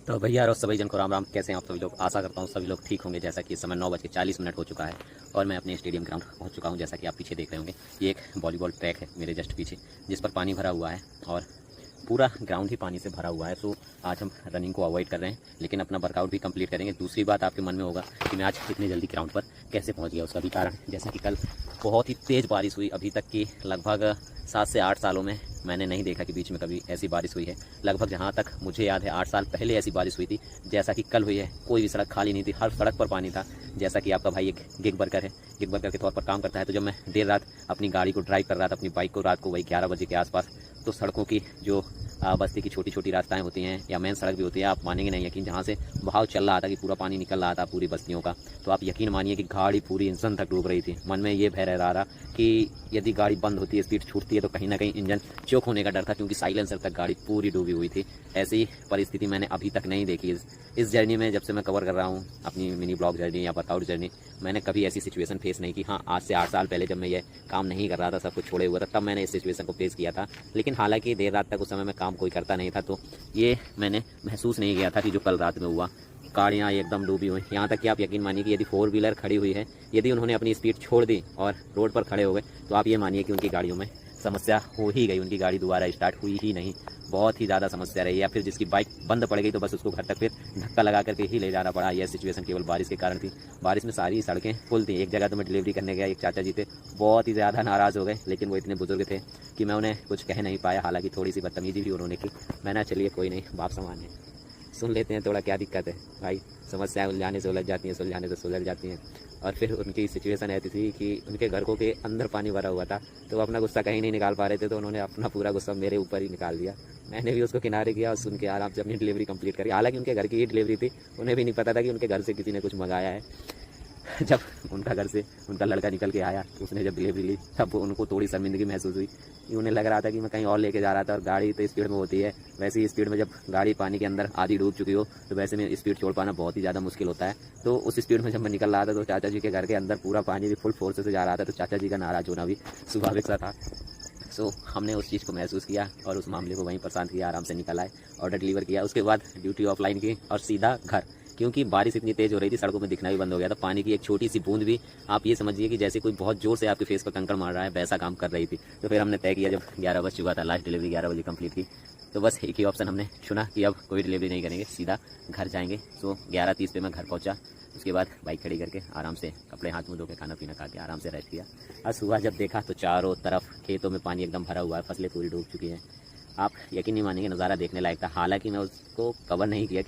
तो भैया और सभी जन को राम राम। कैसे हैं आप सभी लोग? आशा करता हूँ सभी लोग ठीक होंगे। जैसा कि इस समय 9:40 हो चुका है और मैं अपने स्टेडियम ग्राउंड पहुँच चुका हूँ। जैसा कि आप पीछे देख रहे होंगे, ये एक वॉलीबॉल ट्रैक है मेरे जस्ट पीछे, जिस पर पानी भरा हुआ है और पूरा ग्राउंड ही पानी से भरा हुआ है। सो आज हम रनिंग को अवॉइड कर रहे हैं, लेकिन अपना वर्कआउट भी कंप्लीट करेंगे। दूसरी बात आपके मन में होगा कि मैं आज इतनी जल्दी ग्राउंड पर कैसे पहुंच गया। उसका भी कारण, जैसा कि कल बहुत ही तेज़ बारिश हुई। अभी तक की लगभग 7 से 8 सालों में मैंने नहीं देखा कि बीच में कभी ऐसी बारिश हुई है। लगभग जहाँ तक मुझे याद है 8 साल पहले ऐसी बारिश हुई थी जैसा कि कल हुई है। कोई भी सड़क खाली नहीं थी, हर सड़क पर पानी था। जैसा कि आपका भाई एक गिग वर्कर है, गिग वर्कर के तौर पर काम करता है। तो जब मैं देर रात अपनी गाड़ी को ड्राइव कर रहा था, अपनी बाइक को, रात को वही 11 बजे के आसपास, तो सड़कों की जो बस्ती की छोटी छोटी रास्ताएं होती हैं या मेन सड़क भी होती है, आप मानेंगे नहीं यकीन, जहाँ से बहाव चल रहा था कि पूरा पानी निकल रहा था पूरी बस्तियों का, तो आप यकीन मानिए कि गाड़ी पूरी इंजन तक डूब रही थी। मन में ये भय रह रहा कि यदि गाड़ी बंद होती है, स्पीड छूटती है, तो कहीं ना कहीं इंजन चोक होने का डर था, क्योंकि साइलेंसर तक गाड़ी पूरी डूबी हुई थी। ऐसी परिस्थिति मैंने अभी तक नहीं देखी इस जर्नी में। जब से मैं कवर कर रहा हूँ अपनी मिनी ब्लॉग जर्नी या वर्कआउट जर्नी, मैंने कभी ऐसी सिचुएशन फेस नहीं की। हाँ, आज से 8 साल पहले जब मैं ये काम नहीं कर रहा था, सब कुछ छोड़े हुआ था, तब मैंने इस सिचुएशन को फेस किया था। लेकिन हालांकि देर रात तक उस समय मैं काम कोई करता नहीं था, तो ये मैंने महसूस नहीं किया था कि जो कल रात में हुआ। गाड़ियाँ एकदम डूबी हुई, यहाँ तक कि आप यकीन मानिए कि यदि 4 व्हीलर खड़ी हुई है, यदि उन्होंने अपनी स्पीड छोड़ दी और रोड पर खड़े हो गए, तो आप ये मानिए कि उनकी गाड़ियों में समस्या हो ही गई। उनकी गाड़ी दोबारा स्टार्ट हुई ही नहीं। बहुत ही ज़्यादा समस्या रही। या फिर जिसकी बाइक बंद पड़ गई तो बस उसको घर तक फिर धक्का लगा करके ही ले जाना पड़ा। यह सिचुएशन केवल बारिश के कारण थी। बारिश में सारी सड़कें फुल थी। एक जगह तो मैं डिलीवरी करने गया, एक चाचा जी थे, बहुत ही ज़्यादा नाराज़ हो गए, लेकिन वो इतने बुजुर्ग थे कि मैं उन्हें कुछ कह नहीं पाया। हालांकि थोड़ी सी बदतमीजी भी उन्होंने की। मैंने चलिए कोई नहीं, बाप समान है, सुन लेते हैं, थोड़ा क्या दिक्कत है भाई। समस्याएं उलझाने से उलझ जाती हैं, सुलझाने से सुलझ जाती हैं। और फिर उनकी सिचुएशन ऐसी थी कि उनके घर को के अंदर पानी भरा हुआ था, तो वो अपना गुस्सा कहीं नहीं निकाल पा रहे थे, तो उन्होंने अपना पूरा गुस्सा मेरे ऊपर ही निकाल दिया। मैंने भी उसको किनारे किया और सुन के आराम से अपनी डिलीवरी कंप्लीट करी। हालांकि उनके घर की ही डिलीवरी थी, उन्हें भी नहीं पता था कि उनके घर से किसी ने कुछ मंगाया है। जब उनका घर से उनका लड़का निकल के आया, तो उसने जब डिलीवरी ली, तब उनको थोड़ी शर्मिंदगी महसूस हुई कि उन्हें लग रहा था कि मैं कहीं और लेके जा रहा था। और गाड़ी तो स्पीड में होती है, वैसे ही स्पीड में जब गाड़ी पानी के अंदर आधी डूब चुकी हो, तो वैसे में स्पीड छोड़ पाना बहुत ही ज़्यादा मुश्किल होता है। तो उस स्पीड में जब मैं निकल रहा था, तो चाचा जी के घर के अंदर पूरा पानी भी फुल फोर्स से जा रहा था, तो चाचा जी का नाराज़ होना भी स्वाभाविक सा था। सो हमने उस चीज़ को महसूस किया और उस मामले को वहीं पर शांत किया, आराम से निकल आए, ऑर्डर डिलीवर किया। उसके बाद ड्यूटी ऑफलाइन की और सीधा घर, क्योंकि बारिश इतनी तेज़ हो रही थी, सड़कों में दिखना भी बंद हो गया था। पानी की एक छोटी सी बूंद भी, आप ये समझिए कि जैसे कोई बहुत ज़ोर से आपके फेस पर कंकड़ मार रहा है, वैसा काम कर रही थी। तो फिर हमने तय किया, जब 11 बज चुका था, लास्ट डिलीवरी 11 बजे कंप्लीट की, तो बस एक ही ऑप्शन हमने चुना कि अब कोई डिलीवरी नहीं करेंगे, सीधा घर जाएंगे। सो 11:30 पे मैं घर पहुंचा। उसके बाद बाइक खड़ी करके आराम से कपड़े हाथ मुँह धो के खाना पीना खा के आराम से रेस्ट किया। और सुबह जब देखा तो चारों तरफ खेतों में पानी एकदम भरा हुआ है, फसलें पूरी डूब चुकी हैं। आप यकीन नहीं मानेंगे, नज़ारा देखने लायक था। हालांकि मैं उसको कवर नहीं किया,